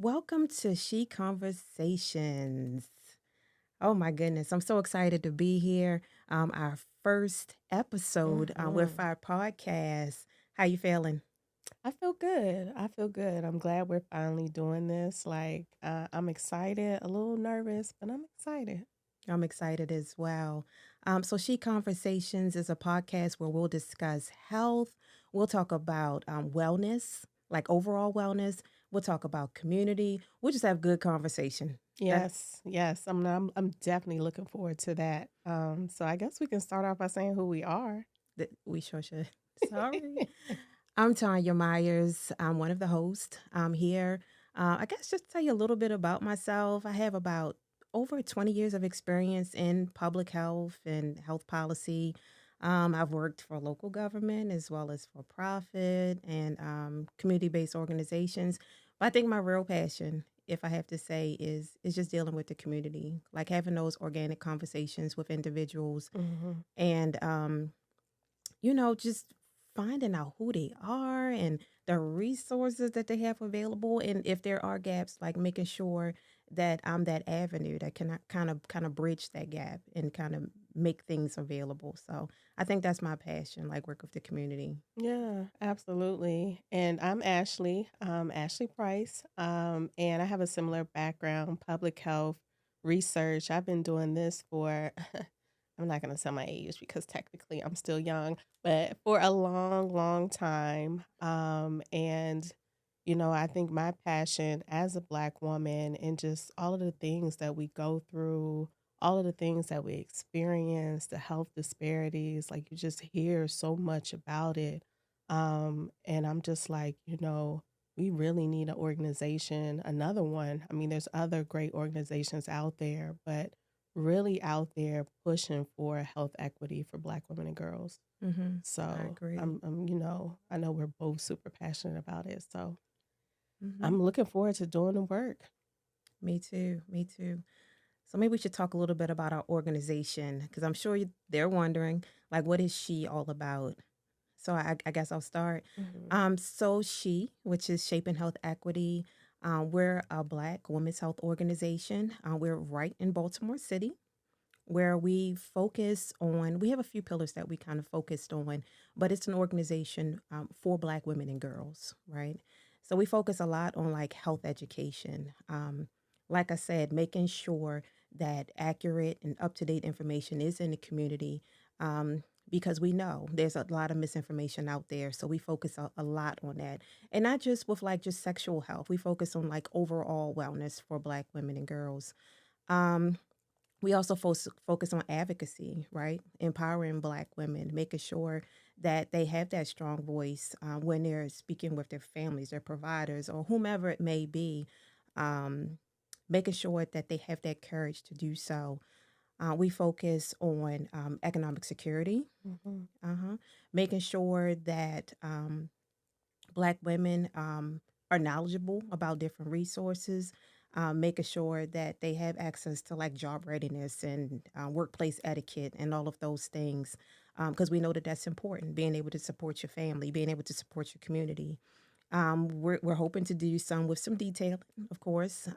Welcome to She Conversations. Oh my goodness, I'm so excited to be here. Our first episode with Mhm. our podcast. How you feeling? I feel good. I feel good. I'm glad we're finally doing this. I'm excited, a little nervous, but I'm excited. I'm excited as well. So She Conversations is a podcast where we'll discuss health. We'll talk about wellness, like overall wellness. We'll talk about community. We'll just have good conversation. That Yes, yes. I'm definitely looking forward to that. So I guess we can start off by saying who we are. that we sure should. Sorry. I'm Tanya Myers. I'm one of the hosts. I'm here. I guess just to tell you a little bit about myself. I have about over 20 years of experience in public health and health policy. I've worked for local government as well as for profit and community-based organizations. But I think my real passion, if I have to say, is just dealing with the community, like having those organic conversations with individuals Mhm. and just finding out who they are and the resources that they have available, and if there are gaps, like making sure that I'm that avenue that can kind of bridge that gap and kind of make things available. So I think that's my passion, like work with the community. Yeah, absolutely. And I'm Ashley, Ashley Price, and I have a similar background, public health research. I've been doing this for, I'm not going to say my age because technically I'm still young, but for a long, long time. I think my passion as a Black woman and just all of the things that we go through, all of the things that we experience, the health disparities, like you just hear so much about it, and I'm just like, we really need an organization, another one. I mean, there's other great organizations out there, but really out there pushing for health equity for Black women and girls. I So agree. I know we're both super passionate about it. So hmm I'm looking forward to doing the work. Me too. Me too. So maybe we should talk a little bit about our organization because I'm sure they're wondering, like, what is she all about? So I guess I'll start. Hmm. So She, which is Shaping Health Equity, we're a Black women's health organization. We're right in Baltimore City, where we have a few pillars that we kind of focused on, but it's an organization for Black women and girls, right? So we focus a lot on like health education. Like I said, making sure that accurate and up to date information is in the community. Because we know there's a lot of misinformation out there. So we focus a lot on that. And not just with like just sexual health, we focus on like overall wellness for Black women and girls. Um, we also focus on advocacy, right? Empowering Black women, making sure that they have that strong voice when they're speaking with their families, their providers, or whomever it may be, um, making sure that they have that courage to do so. We focus on economic security, Hmm. uh-huh. Making sure that Black women are knowledgeable about different resources, making sure that they have access to like job readiness and workplace etiquette and all of those things. Because we know that that's important, being able to support your family, being able to support your community. We're hoping to do some with some detail, of course,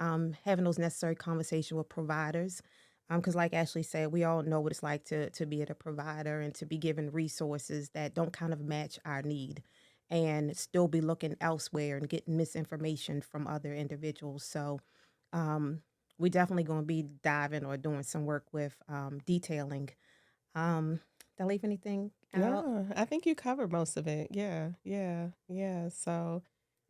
having those necessary conversations with providers. Because, like Ashley said, we all know what it's like to be at a provider and to be given resources that don't kind of match our need and still be looking elsewhere and getting misinformation from other individuals. So, um, we definitely going to be diving or doing some work with detailing. Did I leave anything out? No, I think you covered most of it. Yeah, yeah, yeah. So,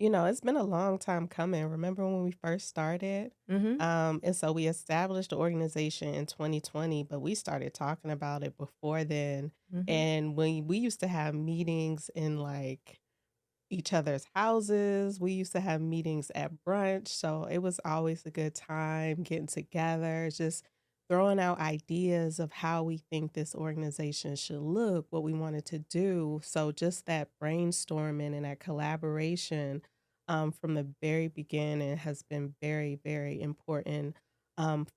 it's been a long time coming. Remember when we first started? Mm-hmm. And so we established the organization in 2020, but we started talking about it before then. Mm-hmm. And when we used to have meetings in like each other's houses, we used to have meetings at brunch. So it was always a good time getting together, just throwing out ideas of how we think this organization should look, what we wanted to do. So just that brainstorming and that collaboration from the very beginning has been very, very important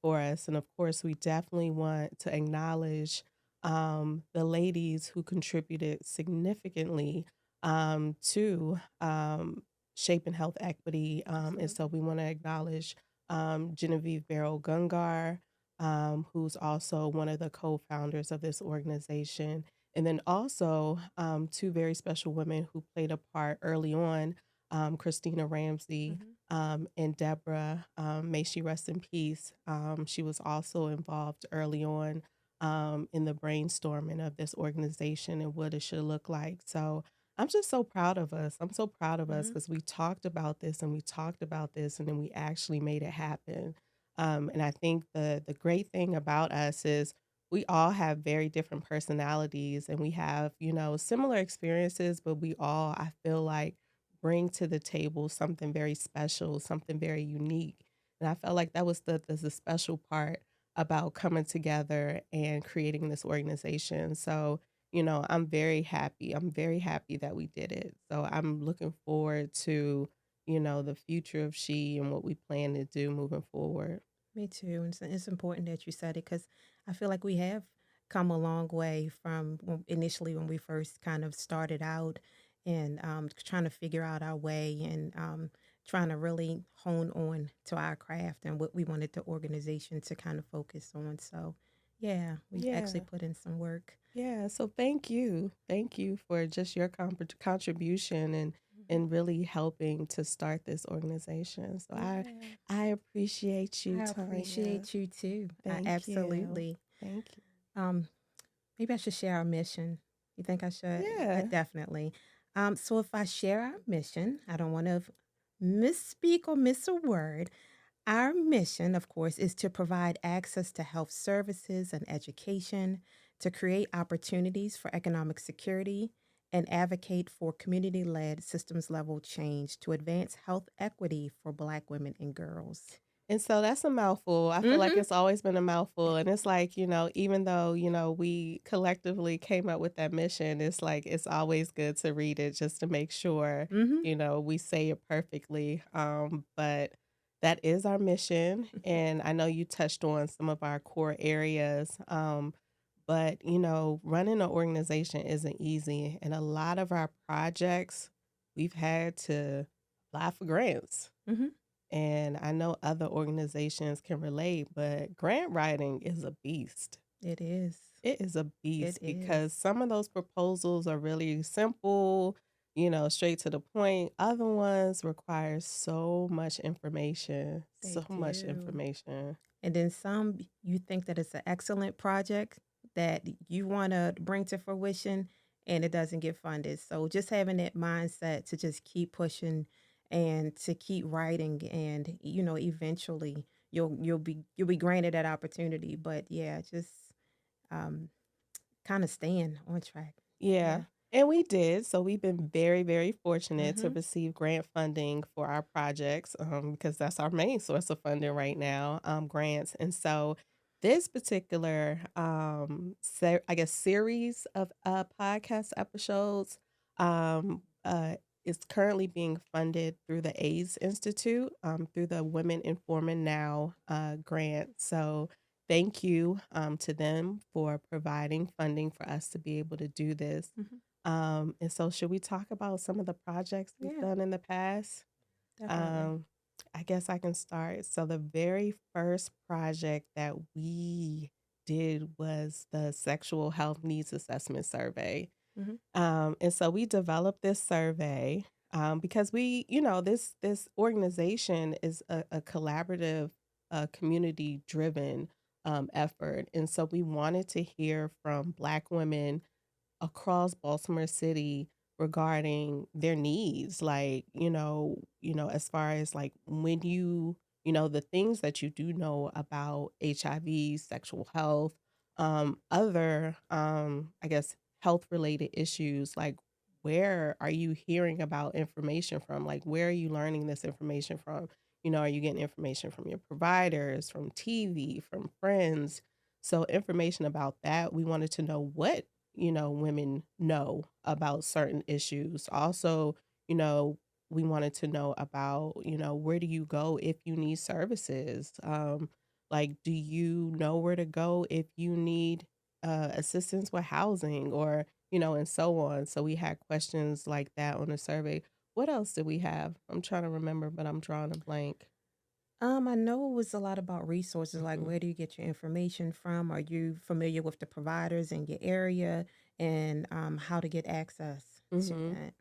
for us. And of course, we definitely want to acknowledge the ladies who contributed significantly to Shaping Health Equity. And so Absolutely. we want to acknowledge Genevieve Barrow Gungar, who's also one of the co founders of this organization. And then also two very special women who played a part early on, Christina Ramsey Hmm. and Deborah. May she rest in peace. She was also involved early on in the brainstorming of this organization and what it should look like. So I'm just so proud of us. I'm so proud of us Hmm. because we talked about this and we talked about this and then we actually made it happen. And I think the great thing about us is we all have very different personalities and we have, similar experiences, but we all, I feel like, bring to the table something very special, something very unique. And I felt like that was the special part about coming together and creating this organization. So, I'm very happy. I'm very happy that we did it. So I'm looking forward to, the future of She and what we plan to do moving forward. Me too. And it's important that you said it because I feel like we have come a long way from initially when we first kind of started out and trying to figure out our way and trying to really hone on to our craft and what we wanted the organization to kind of focus on. So, yeah, we've actually Yeah. put in some work. Yeah, so thank you. Thank you for just your contribution Hmm. and really helping to start this organization. So Yeah, I appreciate you, I Tanya. appreciate you too. I Thank you. absolutely. Thank you. Um, Maybe I should share our mission. You think I should? Yeah. Definitely. So if I share our mission, I don't want to misspeak or miss a word. Our mission, of course, is to provide access to health services and education, to create opportunities for economic security, and advocate for community led systems level change to advance health equity for Black women and girls. And so that's a mouthful. I feel like Mm it's always been a mouthful. And it's like, even though, we collectively came up with that mission, it's like it's always good to read it just to make sure, hmm. Mm hmm. we say it perfectly. But that is our mission. And I know you touched on some of our core areas. But running an organization isn't easy. And a lot of our projects, we've had to apply for grants, Mm hmm. and I know other organizations can relate, but grant writing is a beast. It is. It is a It beast is. because some of those proposals are really simple, straight to the point. Other ones require so much information, They so much do. information. And then some, you think that it's an excellent project that you want to bring to fruition and it doesn't get funded. So just having that mindset to just keep pushing and to keep writing and eventually you'll be granted that opportunity. But yeah, just um kind of staying on track. Yeah, Yeah. and we did. So we've been very, very fortunate to Mhm. receive grant funding for our projects because that's our main source of funding right now, grants. And so this particular, I guess, series of podcast episodes is currently being funded through the AIDS Institute, through the Women Informing Now grant. So thank you to them for providing funding for us to be able to do this. Mhm. And so, should we talk about some of the projects we've Yeah, done in the past? definitely. Um, I guess I can start. So, the very first project that we did was the Sexual Health Needs Assessment Survey. Mhm. And so we developed this survey because this organization is a collaborative, community driven effort, and so we wanted to hear from Black women across Baltimore City regarding their needs, like, as far as like when the things that you do know about HIV, sexual health, other, I guess, health related issues, like where are you hearing about information from? Like, where are you learning this information from? Are you getting information from your providers, from TV, from friends? So, information about that, we wanted to know what women know about certain issues. Also, you know, we wanted to know about, where do you go if you need services? Like, do you know where to go if you need assistance with housing or, and so on. So we had questions like that on the survey. What else did we have? I'm trying to remember, but I'm drawing a blank. I know it was a lot about resources, like Mhm. where do you get your information from? Are you familiar with the providers in your area and how to get access to Mhm. that?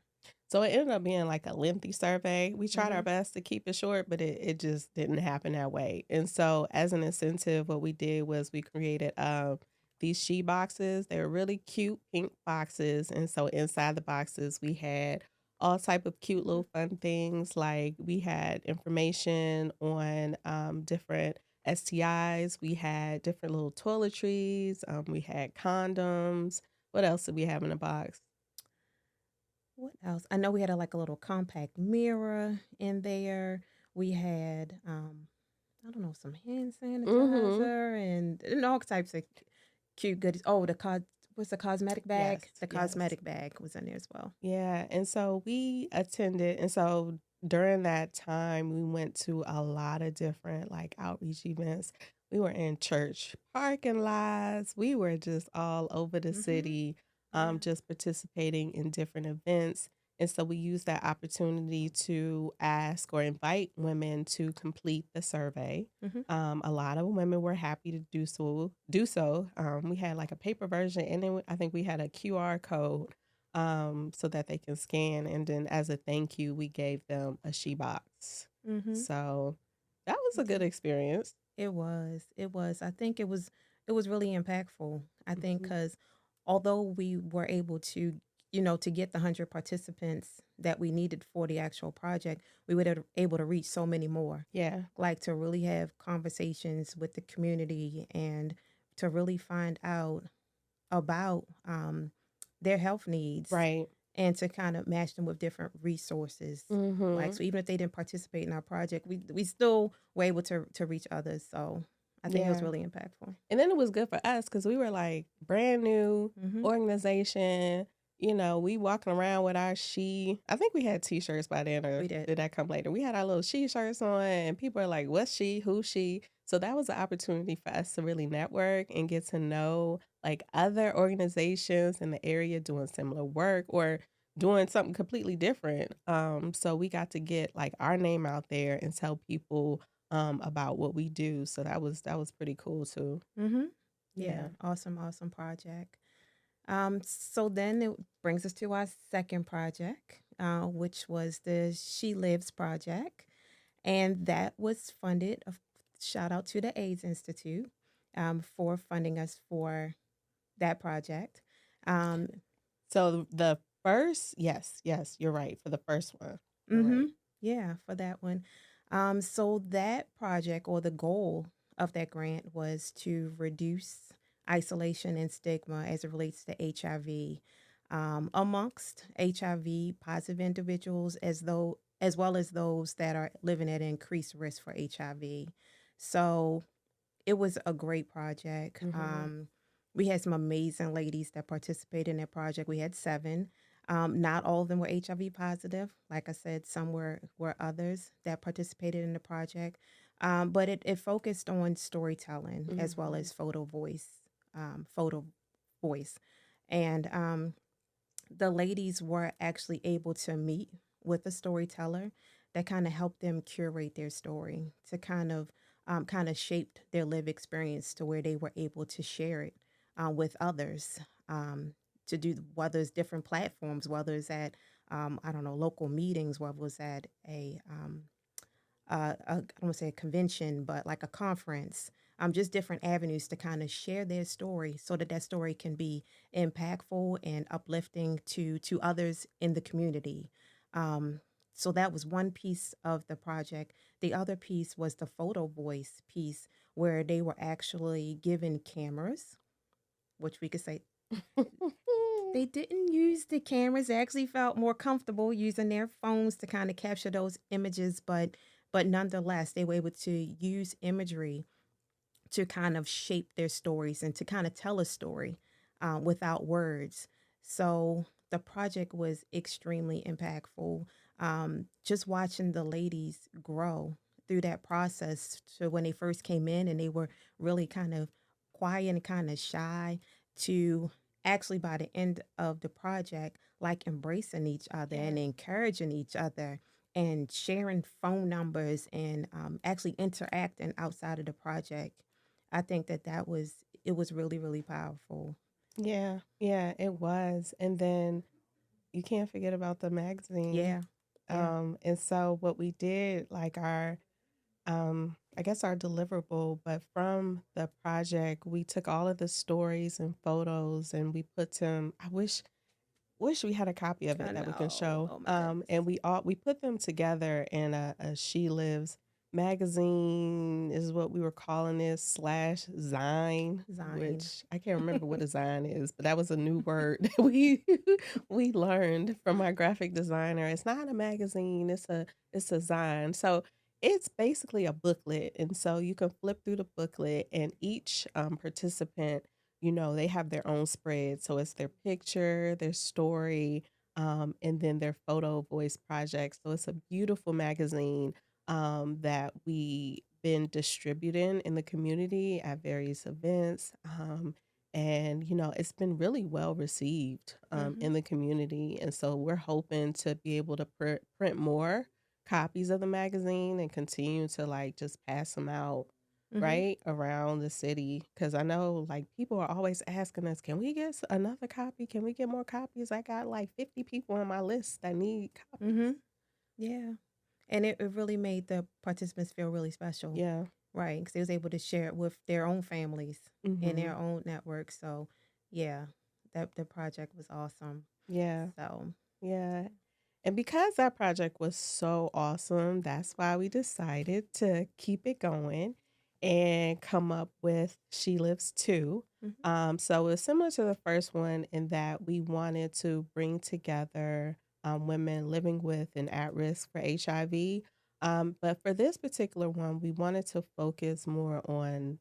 So it ended up being like a lengthy survey. We tried our Mm-hmm. best to keep it short, but it just didn't happen that way. And so, as an incentive, what we did was we created these she boxes. They were really cute pink boxes, and so inside the boxes we had all type of cute little fun things. Like we had information on different STIs. We had different little toiletries. We had condoms. What else did we have in the box? What else? I know we had like a little compact mirror in there. We had I don't know, some hand Mm-hmm. sanitizer and all types of cute goodies. Oh, what's the cosmetic Yes, bag? The yes. cosmetic bag was in there as well. Yeah, and so we attended, and so during that time, we went to a lot of different like outreach events. We were in church parking lots. We were just all over the Mm-hmm. city, Yeah. just participating in different events. And so we used that opportunity to ask or invite women to complete the survey. Mm-hmm. A lot of women were happy to do so. We had like a paper version, and then I think we had a QR code so that they can scan. And then as a thank you, we gave them a she box. Mm-hmm. So that was a good experience. It was. It was. I think it was really impactful. I think Mhm. because although we were able to, to get the 100 participants that we needed for the actual project, we were able to reach so many more. Yeah, Like to really have conversations with the community and to really find out about their health needs right. and to kind of match them with different resources. Like Hmm. so, even if they didn't participate in our project, we still were able to reach others. So I think it was Yeah. really impactful. And then it was good for us because we were like brand new Hmm. organization. We walking around with our she. I think we had t-shirts by then, or We did. did that come later? We had our little she shirts on, and people are like, "What's she? Who's she?" So that was an opportunity for us to really network and get to know like other organizations in the area doing similar work or doing something completely different. So we got to get like our name out there and tell people about what we do. So that was pretty cool too. Hmm. Yeah, Yeah. awesome, awesome project. So then it brings us to our second project, which was the She Lives project, and that was funded. Shout out to the AIDS Institute for funding us for that project. Um, So the first, yes, yes, you're right. For the first one. You're mm-hmm, right. yeah, for that one. So that project or the goal of that grant was to reduce isolation and stigma as it relates to HIV amongst HIV positive individuals as well as those that are living at increased risk for HIV. So it was a great project. Mhm. We had some amazing ladies that participated in that project. We had seven. Not all of them were HIV positive. Like I said, some were others that participated in the project. But it focused on storytelling as well Mhm. as photo voice. And the ladies were actually able to meet with a storyteller that kind of helped them curate their story to kind of shaped their lived experience to where they were able to share it with others to do whether it's different platforms, whether it's at I don't know, local meetings, whether it's at I don't want to say a convention, but like a conference, just different avenues to kind of share their story so that that story can be impactful and uplifting to others in the community. Um, so that was one piece of the project. The other piece was the photo voice piece, where they were actually given cameras, which we could say they didn't use the cameras. They actually felt more comfortable using their phones to kind of capture those images, but nonetheless, they were able to use imagery to kind of shape their stories and to kind of tell a story without words. So the project was extremely impactful. Just watching the ladies grow through that process to when they first came in and they were really kind of quiet and kind of shy to actually by the end of the project, like embracing each other Yeah. and encouraging each other and sharing phone numbers and actually interacting outside of the project. I think that it was really, really powerful. Yeah, yeah, it was. And then you can't forget about the magazine. Yeah. Yeah. And so what we did, like our I guess our deliverable, but from the project, we took all of the stories and photos and we put them, wish we had a copy of I it that we can know. show. Oh my goodness. And we put them together in a She Lives magazine is what we were calling this slash Zine, Zine. which I can't remember what a Zine is, but that was a new word that we learned from our graphic designer. It's not a magazine, it's a Zine. So it's basically a booklet. And so you can flip through the booklet and each participant, they have their own spread. So it's their picture, their story, and then their photo voice project. So it's a beautiful magazine that we been distributing in the community at various events. And it's been really well received Mhm. in the community. And so we're hoping to be able to print more copies of the magazine and continue to like just pass them out Mhm. right around the city, because I know like people are always asking us, can we get another copy, can we get more copies? I got like 50 people on my list that need copies. Mhm. Yeah. And it really made the participants feel really special, Yeah. right? Because they was able to share it with their own families in Hmm. their own network. So, yeah, that the project was awesome. Yeah. So, Yeah. And because that project was so awesome, that's why we decided to keep it going and come up with She Lives Too. mhm, So it's similar to the first one in that we wanted to bring together women living with and at risk for HIV. But for this particular one, we wanted to focus more on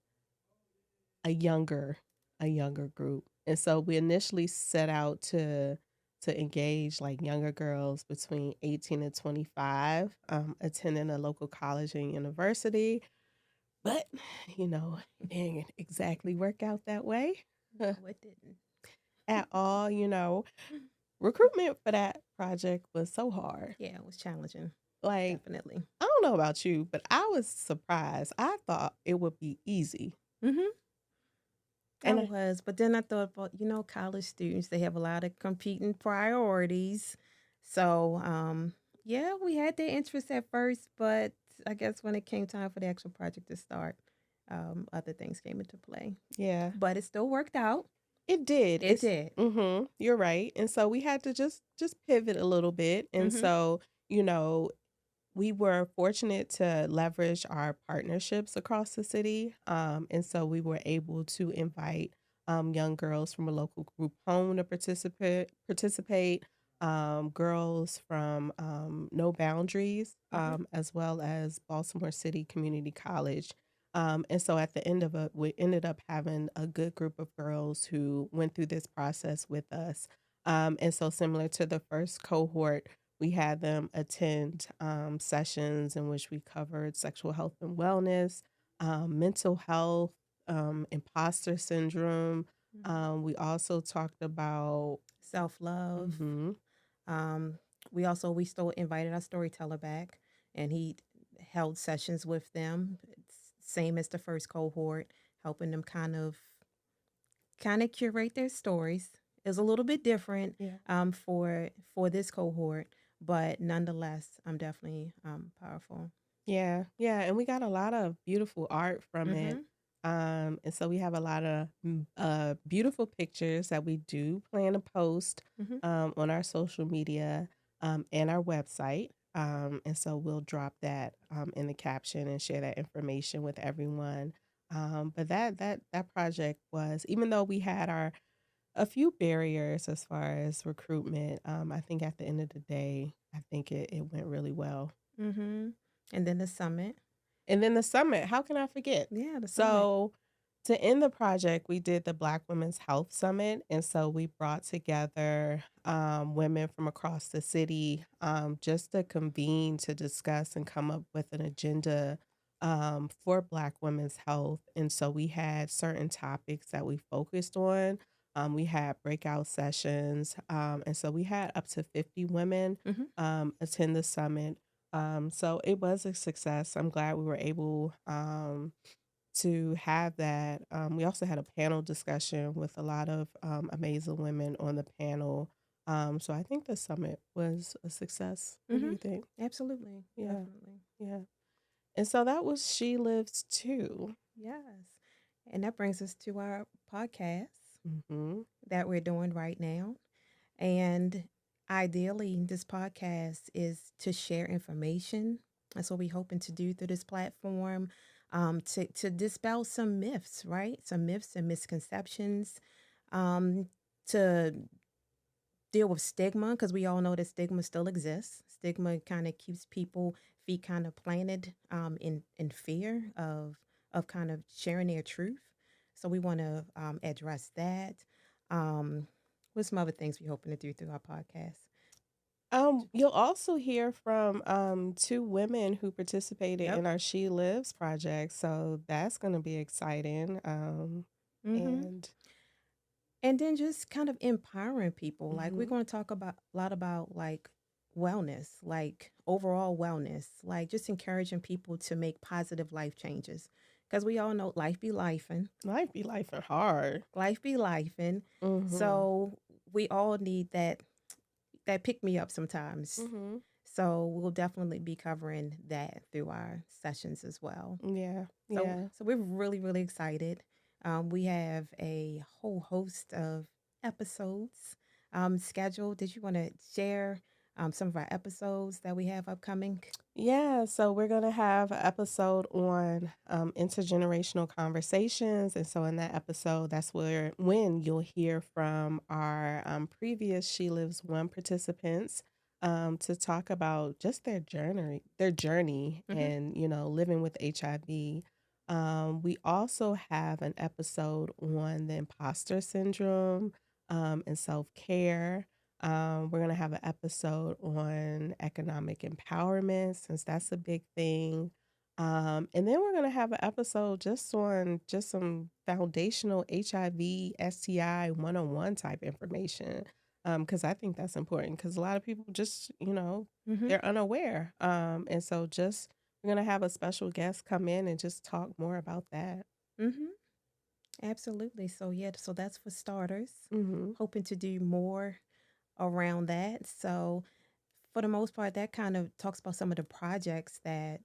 a younger a younger group. And so we initially set out to engage like younger girls between 18 and 25 attending a local college and university. But, it didn't exactly work out that way no, it didn't. at all. Recruitment for that project was so hard. Yeah, it was challenging, Like, definitely. I don't know about you, but I was surprised. I thought it would be easy. Mhm. I And was, but then I thought about, college students, they have a lot of competing priorities. So, yeah, we had their interest at first, but I guess when it came time for the actual project to start, other things came into play. yeah, But it still worked out. it did. It It's did. you're right. And so we had to just pivot a little bit. And Mhm. so, we were fortunate to leverage our partnerships across the city. And so we were able to invite young girls from a local group home to participate, girls from No Boundaries, Mhm. as well as Baltimore City Community College. And so at the end of it, we ended up having a good group of girls who went through this process with us. And so similar to the first cohort, we had them attend sessions in which we covered sexual health and wellness, mental health, imposter syndrome. Mhm. We also talked about, Self-love. mhm, Um, we still invited our storyteller back, and he held sessions with them, same as the first cohort, helping them kind of curate their stories. It was a little bit different yeah, for this cohort, but nonetheless, I'm definitely powerful. yeah, yeah, and we got a lot of beautiful art from it. Mhm. And so we have a lot of beautiful pictures that we do plan to post Mhm. on our social media and our website. And so we'll drop that in the caption and share that information with everyone. But that project was, even though we had our a few barriers as far as recruitment, I think at the end of the day, I think it went really well. Mhm. And then the summit. And then the summit, how can I forget? Yeah, the summit. So, to end the project, we did the Black Women's Health Summit. And so we brought together women from across the city just to convene to discuss and come up with an agenda for Black women's health. And so we had certain topics that we focused on. We had breakout sessions, and so we had up to 50 women Mhm. attend the summit. So it was a success. I'm glad we were able to have that. We also had a panel discussion with a lot of amazing women on the panel. So I think the summit was a success. What do Mhm. you think? Absolutely. Yeah, Definitely. yeah. And so that was She Lives Too. Yes. And that brings us to our podcast Hmm. that we're doing right now. And ideally, this podcast is to share information. That's what we're hoping to do through this platform, to dispel some myths, right? Some myths and misconceptions, um, to deal with stigma, because we all know that stigma still exists. Stigma kind of keeps people feet kind of planted in fear of kind of sharing their truth. So we want to address that. Um, what's some other things we're hoping to do through our podcast? You'll also hear from two women who participated Yep. in our She Lives project, so that's going to be exciting. Mm-hmm. And And then just kind of empowering people. Like we're mhm. going to talk about a lot about like wellness, like overall wellness, like just encouraging people to make positive life changes. Because we all know life be lifing, Life be life and hard. life be lifing. Mhm. So we all need that pick me up sometimes. Mhm. So we'll definitely be covering that through our sessions as well. Yeah. So Yeah. so we're really really excited. We have a whole host of episodes scheduled. Did you want to share some of our episodes that we have upcoming? Yeah, so we're gonna have an episode on intergenerational conversations, and so in that episode, that's where when you'll hear from our previous She Lives One participants to talk about just their journey, Mm-hmm. and living with HIV. We also have an episode on the imposter syndrome and self care. We're going to have an episode on economic empowerment since that's a big thing. And then we're going to have an episode just on just some foundational HIV, STI 101 type information. Because I think that's important because a lot of people just, Mm-hmm. they're unaware. And so just we're going to have a special guest come in and just talk more about that. Mm-hmm. Absolutely. So yeah, so that's for starters. Hmm. Hoping to do more around that. So for the most part, that kind of talks about some of the projects that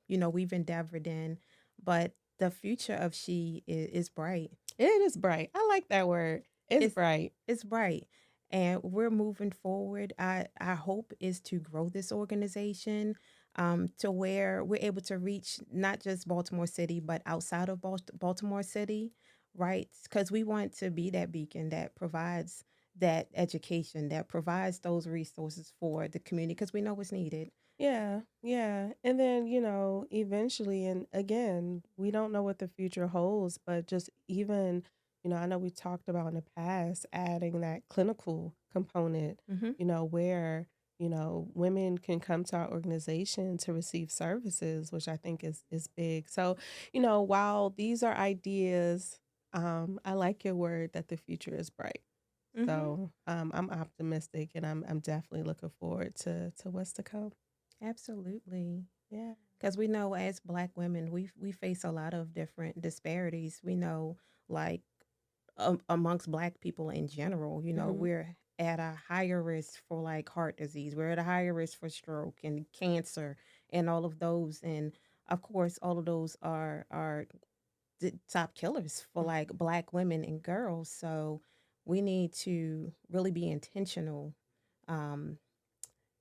we've endeavored in, but the future of She is bright. It is bright. I like that word. It's It's bright. it's bright, and we're moving forward. Our hope is to grow this organization to where we're able to reach not just Baltimore City, but outside of Baltimore City, right? Because we want to be that beacon that provides that education, that provides those resources for the community, because we know what's needed. Yeah, yeah. And then, eventually, and again, we don't know what the future holds, but just even, I know we talked about in the past adding that clinical component, Hmm. where, women can come to our organization to receive services, which I think is big. So, while these are ideas, I like your word that the future is bright. Hmm. So, I'm optimistic and I'm definitely looking forward to what's to come. Absolutely. Yeah. Because we know as Black women, we face a lot of different disparities. We know, like amongst Black people in general, Mhm. we're at a higher risk for like heart disease. We're at a higher risk for stroke and cancer and all of those. And of course, all of those are the top killers for like Mhm. Black women and girls. So we need to really be intentional um,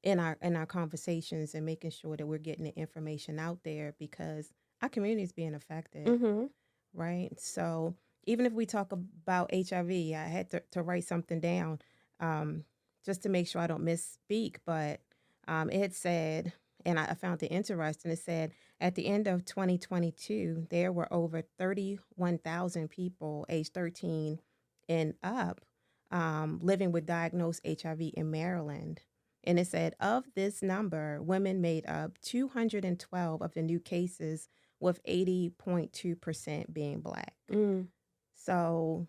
in our conversations and making sure that we're getting the information out there, because our community is being affected, Mhm. right? So even if we talk about HIV, I had to write something down um, just to make sure I don't misspeak, but it said, and I found it interesting, it said at the end of 2022, there were over 31,000 people aged 13 and up living with diagnosed HIV in Maryland. And it said, of this number, women made up 212 of the new cases, with 80.2% being Black. Mm. So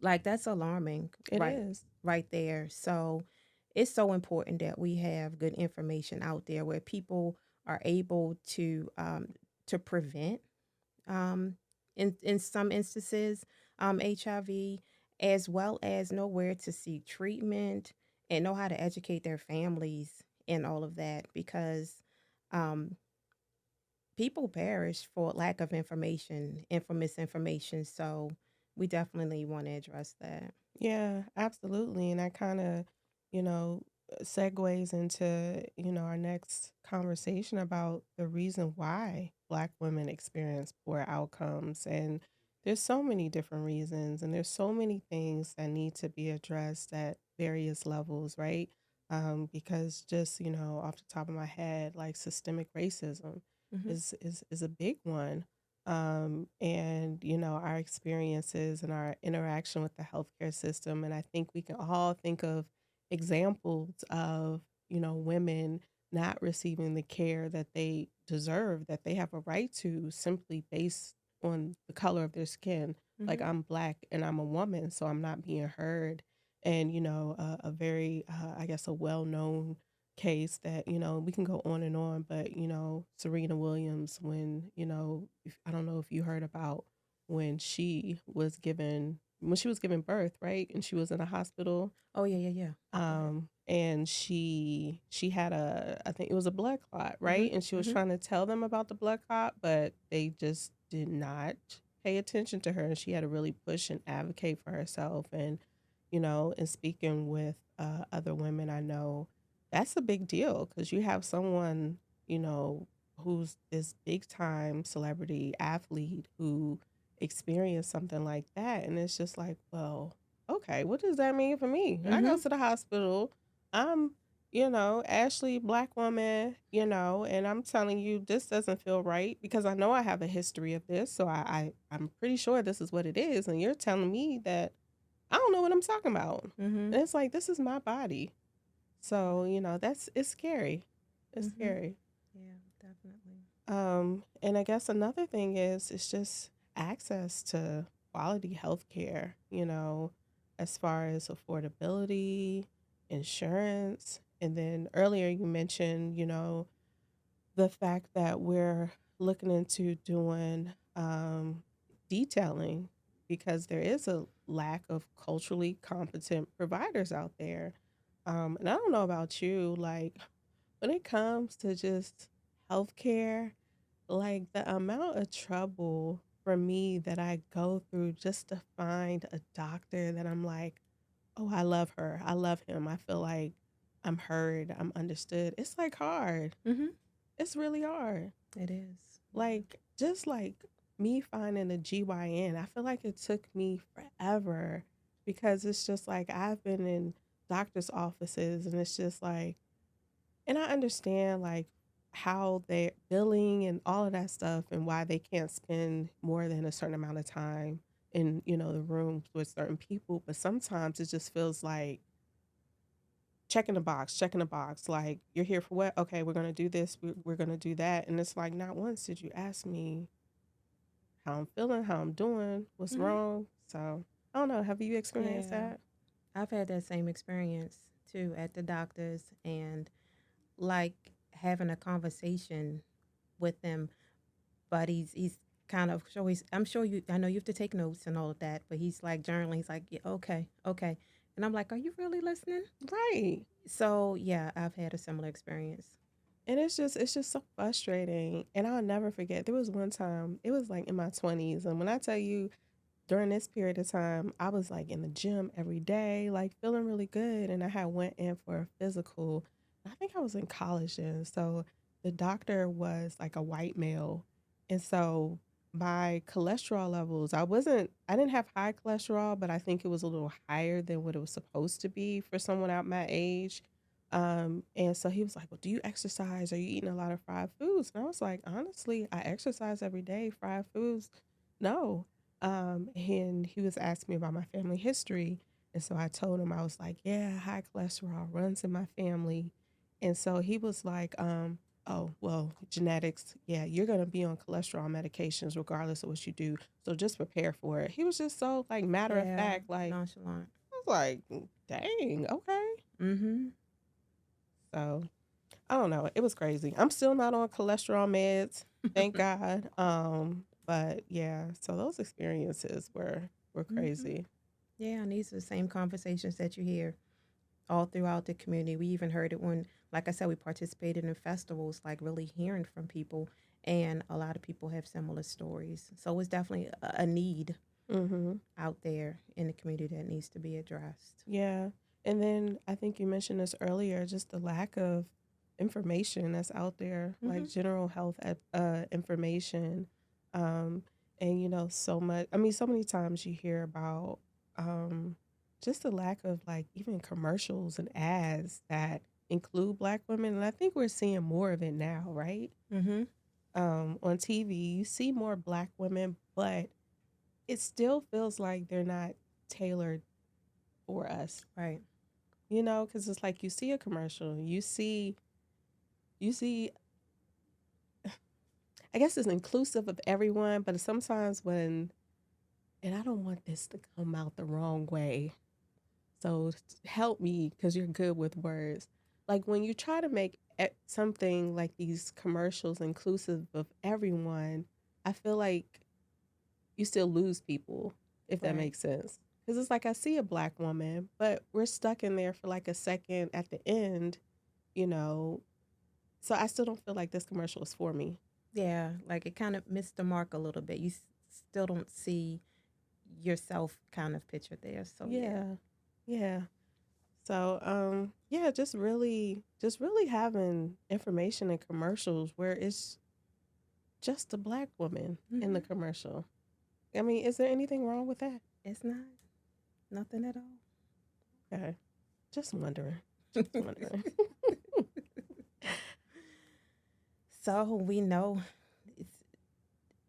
Like, that's alarming, It is. right there. So, it's so important that we have good information out there where people are able to prevent, um, in some instances, HIV, as well as know where to seek treatment and know how to educate their families and all of that because, um, people perish for lack of information and for misinformation. So, we definitely want to address that. Yeah, absolutely. And that kind of, you know, segues into, our next conversation about the reason why Black women experience poor outcomes. And there's so many different reasons, and there's so many things that need to be addressed at various levels, right? Because just, off the top of my head, like systemic racism Mhm. is a big one, and our experiences and our interaction with the healthcare system. And I think we can all think of examples of women not receiving the care that they deserve, that they have a right to, simply based on the color of their skin. Like, Mhm. I'm Black and I'm a woman, so I'm not being heard. And a very I guess a well-known case that, we can go on and on, but, Serena Williams, when, if, I don't know if you heard about when she was giving birth, right? And she was in a hospital, Oh, yeah, yeah, yeah. Go ahead. and she had I think it was a blood clot, right? Mhm. And she was Mhm. trying to tell them about the blood clot, but they just did not pay attention to her, and she had to really push and advocate for herself. And and speaking with other women I know, that's a big deal because you have someone, who's this big time celebrity athlete who experienced something like that, and it's just like, well, okay, what does that mean for me? I go Mhm. to the hospital. I'm, Ashley, Black woman, and I'm telling you, this doesn't feel right because I know I have a history of this. So I'm pretty sure this is what it is. And you're telling me that I don't know what I'm talking about. Mhm. And it's like, this is my body. So, it's scary. It's Mhm. scary. Yeah, definitely. And I guess another thing is it's just access to quality health care, as far as affordability, insurance. And then earlier you mentioned, the fact that we're looking into doing detailing because there is a lack of culturally competent providers out there. And I don't know about you, like when it comes to just healthcare, like the amount of trouble for me that I go through just to find a doctor that I'm like, oh, I love her. I love him. I feel like I'm heard. I'm understood. It's like hard. Mhm. It's really hard. It is. Yeah. Like, just like me finding a GYN, I feel like it took me forever because it's just like I've been in doctor's offices and it's just like, and I understand like how they're billing and all of that stuff and why they can't spend more than a certain amount of time in, the rooms with certain people. But sometimes it just feels like checking the box. Like, you're here for what? Okay, we're going to do this. We're going to do that. And it's like, not once did you ask me how I'm feeling, how I'm doing, what's Mhm. wrong. So I don't know. Have you experienced Yeah. that? I've had that same experience too at the doctor's and like having a conversation with them, but he's kind of sure he's I'm sure you I know you have to take notes and all of that, but he's like journaling. He's like, yeah, okay, okay. And I'm like, are you really listening? Right. So yeah, I've had a similar experience. And it's just so frustrating. And I'll never forget. There was one time, it was like in my 20s, and when I tell you during this period of time, I was like in the gym every day, like feeling really good, and I had went in for a physical. I think I was in college then. So the doctor was like a white male. And so my cholesterol levels, I didn't have high cholesterol, but I think it was a little higher than what it was supposed to be for someone out my age. And so he was like, well, do you exercise? Are you eating a lot of fried foods? And I was like, honestly, I exercise every day. Fried foods, no. And he was asking me about my family history. And so I told him, I was like, yeah, high cholesterol runs in my family. And so he was like, oh, well, genetics, yeah, you're going to be on cholesterol medications regardless of what you do. So just prepare for it. He was just so like matter of Yeah, fact, like, nonchalant. I was like, dang, okay. Mm-hmm. So I don't know. It was crazy. I'm still not on cholesterol meds, thank God. But yeah, so those experiences were Mm-hmm. crazy. Yeah, and these are the same conversations that you hear all throughout the community. We even heard it when, like I said, we participated in festivals, like really hearing from people, and a lot of people have similar stories. So it's definitely a need Mhm. out there in the community that needs to be addressed. Yeah. And then I think you mentioned this earlier, just the lack of information that's out there, Mm-hmm. like general health information. Um, and so much, I mean, so many times you hear about um, just the lack of like even commercials and ads that include Black women. And I think we're seeing more of it now, right? Mm-hmm. On TV, you see more Black women, but it still feels like they're not tailored for us, Right. because it's like you see a commercial, you see, I guess it's inclusive of everyone, but sometimes and I don't want this to come out the wrong way, so help me because you're good with words. Like when you try to make something like these commercials inclusive of everyone, I feel like you still lose people, if that Right. makes sense. Because it's like I see a Black woman, but we're stuck in there for like a second at the end, you know, so I still don't feel like this commercial is for me. Yeah, like it kind of missed the mark a little bit. Still don't see yourself kind of pictured there. So yeah. Yeah. Yeah. So yeah, just really having information in commercials where it's just a Black woman in the Mm-hmm. commercial. I mean, is there anything wrong with that? It's not nothing at all. Okay. Just wondering. Just wondering. So we know it's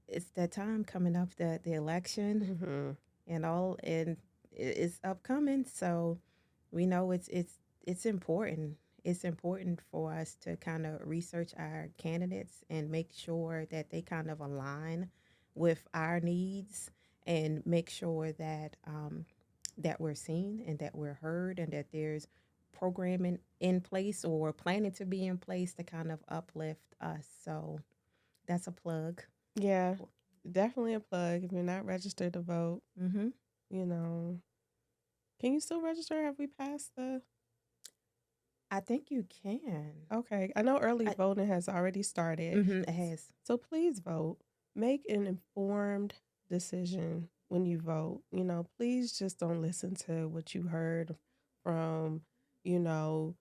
it's that time coming up, the election Mhm. and all, and it's upcoming. So we know it's important. It's important for us to kind of research our candidates and make sure that they kind of align with our needs, and make sure that we're seen and that we're heard, and that there's programming in place or planning to be in place to kind of uplift us. So that's a plug. Yeah. Definitely a plug if you're not registered to vote, Mm-hmm. you know. Can you still register? Have we passed the I think you can. Okay, I know early I, voting has already started. mm-hmm, it has. So please vote. Make an informed decision when you vote. Please just don't listen to what you heard from, you know,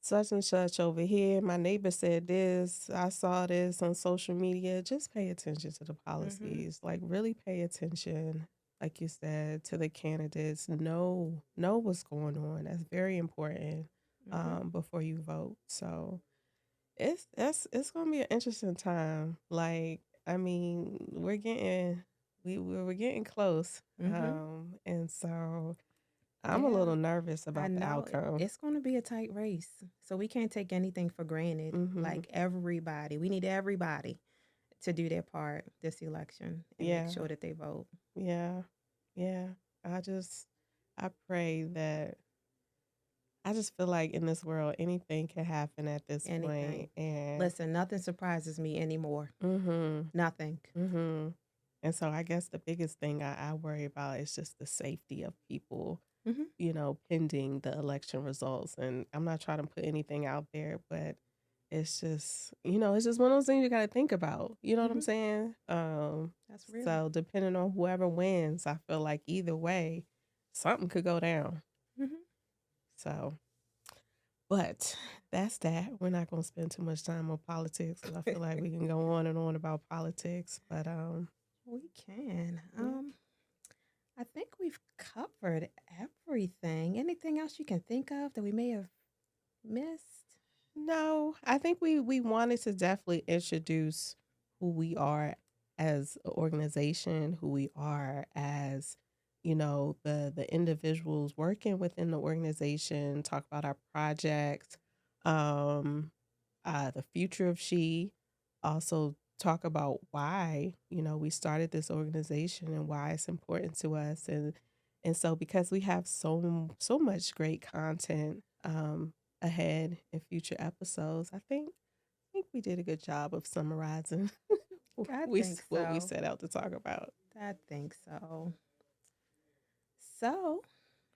such and such over here. My neighbor said this. I saw this on social media. Just pay attention to the Mm-hmm. policies. Like really pay attention, like you said, to the candidates. Know what's going on. That's very important Mm-hmm. before you vote. So it's gonna be an interesting time. Like, I mean, we're getting close. Mm-hmm. And so I'm a Yeah, little nervous I about the know outcome. it's going to be a tight race. So we can't take anything for granted. Mhm. Like everybody, we need everybody to do their part this election and make Yeah. sure that they vote. Yeah. Yeah. I pray that I just feel like in this world anything can happen at this Anything. point and Listen, nothing surprises me anymore. mhm. Nothing. Mhm. And so I guess the biggest thing I worry about is just the safety of people, Mm-hmm. pending the election results. And I'm not trying to put anything out there, but it's just one of those things you got to think about. You know what I'm Mm-hmm. saying? That's real. So depending on whoever wins, I feel like either way, something could go down. Mm-hmm. So, but that's that. We're not going to spend too much time on politics because I feel like we can go on and on about politics. But We can. yeah. I think we've covered everything. Anything else you can think of that we may have missed? No, I think we wanted to definitely introduce who we are as an organization, who we are as, the individuals working within the organization, talk about our projects. Um the future of she, also talk about why, we started this organization and why it's important to us. And so because we have so much great content ahead in future episodes, I think we did a good job of summarizing I think what we so. set out to talk about. I think so. So,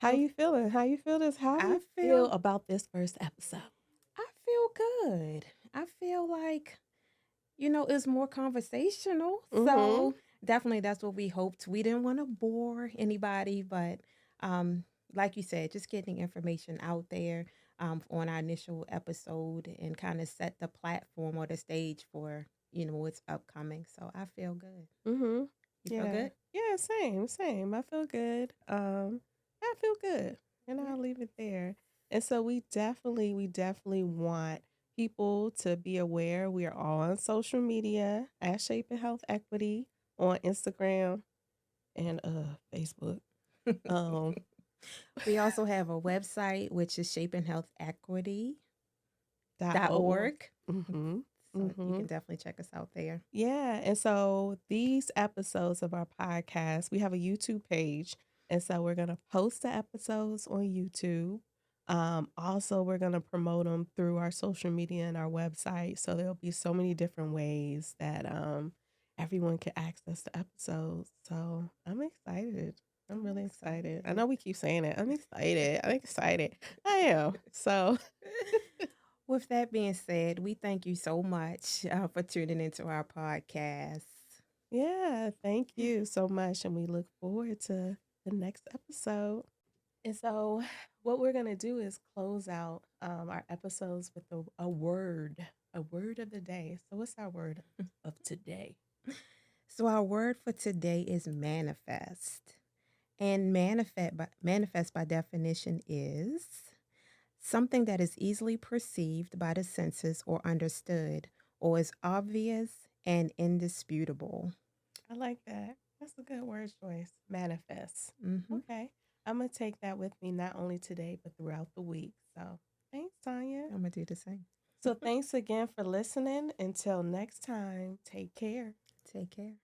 How with you feeling? How you feel this? How do I you feel feel about this first episode? I feel good. I feel like it's more conversational. Mm-hmm. So definitely that's what we hoped. We didn't want to bore anybody, but um, like you said, just getting information out there on our initial episode and kind of set the platform or the stage for what's upcoming. So I feel good. Mm-hmm. You feel Yeah. good? Yeah, same. I feel good. I feel good. And Yeah. I'll leave it there. And so we definitely want people to be aware we are all on social media at Shape and Health Equity on Instagram and Facebook. Um We also have a website which is shapinghealthequity.org. .org. Mm-hmm. So you Mm-hmm. can definitely check us out there. Yeah, and so these episodes of our podcast, we have a YouTube page, and so we're gonna post the episodes on YouTube. Also, we're gonna promote them through our social media and our website. So there'll be so many different ways that everyone can access the episodes. So I'm excited. I'm I'm really excited. I excited. know we keep saying it. I'm excited. I'm excited. I am. So With that being said, we thank you so much for tuning into our podcast. yeah, thank you so much, and we look forward to the next episode. And so, what we're gonna do is close out our episodes with a word of the day. So, what's our word of today? So, our word for today is manifest. And manifest by definition is something that is easily perceived by the senses or understood, or is obvious and indisputable. I like that. That's a good word choice. Manifest. Hmm. Okay, I'm gonna take that with me not only today but throughout the week. So, thanks, Tanya. I'm going to do the same. So, thanks again for listening. Until next time, take care. Take care.